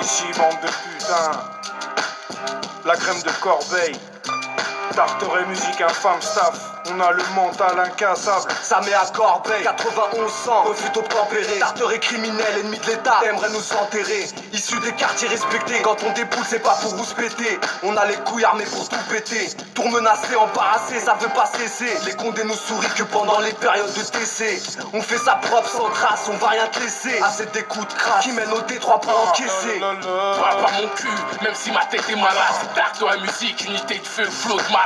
Ici, bande de putains. La crème de Corbeil. Tarteret, musique infâme, staff. On a le mental incassable. Ça met à Corbeil, 9100, refus au tempéré. Tarteret criminel, ennemi de l'État, aimerait nous enterrer. Issus des quartiers respectés, quand on déboule c'est pas pour vous se péter. On a les couilles armées pour tout péter. Tour menacé, embarrassé, ça veut pas cesser. Les condés nous sourient que pendant les périodes de TC. On fait sa propre sans trace, on va rien te laisser. Assez des coups de crasse qui mènent au T3 pour encaisser. Parle pas mon cul, même si ma tête est malade. Tarteret musique, unité de feu, flot de malade.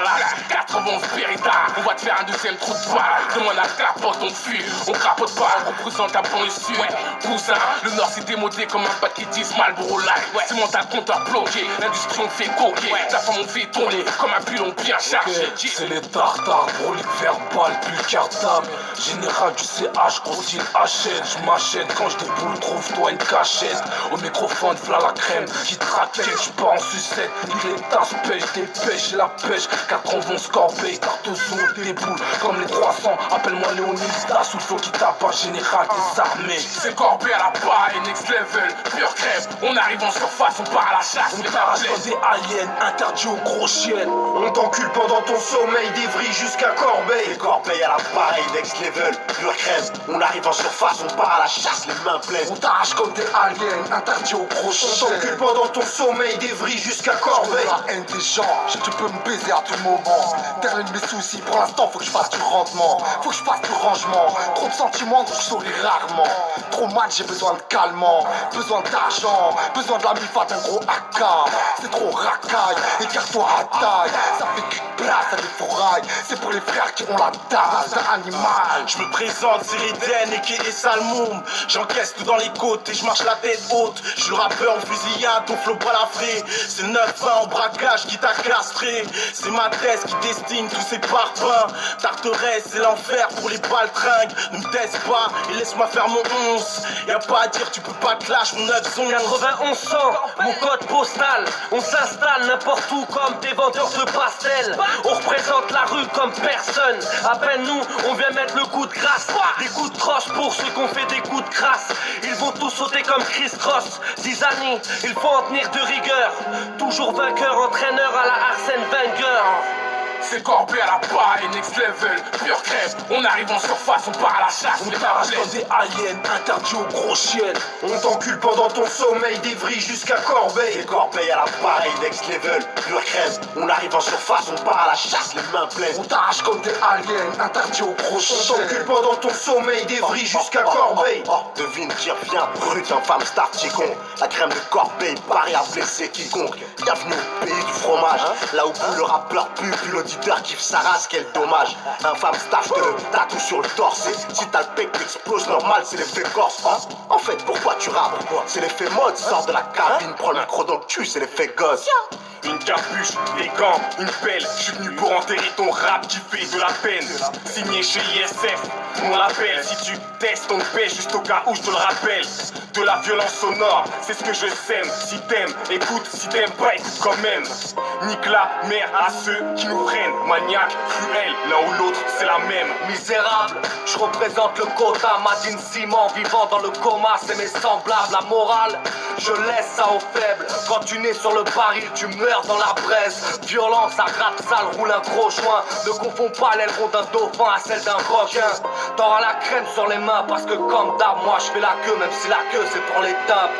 91 Beretta, on va te faire un deuxième trou de balle. Demande à capote, on fuit, on capote pas, on représente la banlieue sud. Cousin, le nord s'est démodé comme un paquet 10 Marlboro Light. C'est mental compteur bloqué, l'industrie on fait coquer. Ta femme on fait tourner comme un pilon bien chargé. C'est les tartares, brolique verbal, plus cartable. Général du CH, gros deal achète. J'm'achète quand j'déboule, trouve-toi une cachette. Au microphone, v'là la crème qui traquette. J'pars en sucette, nique les tasses, pêche, dépêche, la pêche. 91 Corbeil, Cartezon, déboule comme les 300. Appelle-moi Léonidas, sous le flot qui tape, général des armées. C'est Corbeil à la paille, next level, pure crève. On arrive en surface, on part à la chasse. On t'arrache comme des aliens, interdit aux gros chiennes. On t'encule pendant ton sommeil, d'Evry jusqu'à Corbeil. Les Corbeil à l'appareil, next level, pure crème. On arrive en surface, on part à la chasse, les mains pleines. On t'arrache comme des aliens, interdit aux gros On chiennes. t'encule pendant ton sommeil, d'Evry jusqu'à Corbeil. La haine des gens, tu peux me baiser à tout moment. Termine mes soucis, pour l'instant faut que je fasse du rendement. Faut que je fasse du rangement. Trop de sentiments, donc je souris rarement. Trop mal, j'ai besoin de calmant. Besoin d'argent, besoin de la mifa d'un gros AK. C'est trop racaille, écarte-toi à taille. Ça fait cul de place à des fourrailles. C'est pour les frères qui ont la tasse d'un animal. Je me présente, c'est Riden et Salmoum. J'encaisse tout dans les côtes et je marche la tête haute. Je suis le rappeur en fusillade, ton flow balafré. C'est le 9-1 en braquage qui t'a castré. C'est ma thèse qui destine tous ces parpaings. Tarteret, c'est l'enfer pour les baltringues. Ne me teste pas et laisse-moi faire mon 11. Y'a pas à dire, tu peux pas clash mon 911. 9100, mon code postal. On s'installe n'importe où comme des vendeurs de pastels. On représente la rue comme personne. Appelle-nous, on vient mettre le coup de grâce. Des coups de croche pour ceux qu'on fait des coups de crasse. Ils vont tous sauter comme Chris Cross. Zizani, il faut en tenir de rigueur. Toujours vainqueur, entraîneur à la Arsène Wenger. C'est Corbeil à la paille, next level, pure crève. On arrive en surface, on part à la chasse. On t'arrache comme des aliens, interdit aux gros chiennes. On t'encule pendant ton sommeil, d'Evry jusqu'à Corbeil. Les Corbeil à l'appareil, next level, pure crème. On arrive en surface, on part à la chasse, les mains pleines. On t'arrache comme des aliens, interdit aux gros On chiennes. t'encule pendant ton sommeil, d'Evry jusqu'à Corbeil. Devine qui revient, brut, infâme, star, con. La crème de Corbeil, paré à blesser quiconque. Bienvenue au pays du fromage, là où le rappeur pue, puis l'auditeur kiffe sa race, quel dommage. Infâme staff de tatou sur le torse. Si t'as le pec qui explose, normal, c'est l'effet corse. En fait, pourquoi tu rappes? C'est l'effet mode, sors de la cabine, prends le micro dans le cul, c'est l'effet gosse. Une capuche, des gants, une pelle. Je suis venu pour enterrer ton rap qui fait de la peine. Signé chez ISF, on l'appelle. Si tu testes, on te paie juste au cas où je te le rappelle. De la violence sonore, c'est ce que je sème. Si t'aimes, écoute, si t'aimes pas, écoute quand même. Nique la mère à ceux qui nous freinent. Maniaque, cruel, l'un ou l'autre, c'est la même. Misérable, je représente le quota. Madine Ciment, vivant dans le coma, c'est mes semblables. La morale, je laisse ça aux faibles. Quand tu nais sur le baril, tu meurs dans la braise. Violence, à gratte sale, roule un gros joint. Ne confonds pas l'aileron d'un dauphin à celle d'un requin. T'auras la crème sur les mains parce que comme d'hab, moi je fais la queue, même si la queue c'est pour les tapes.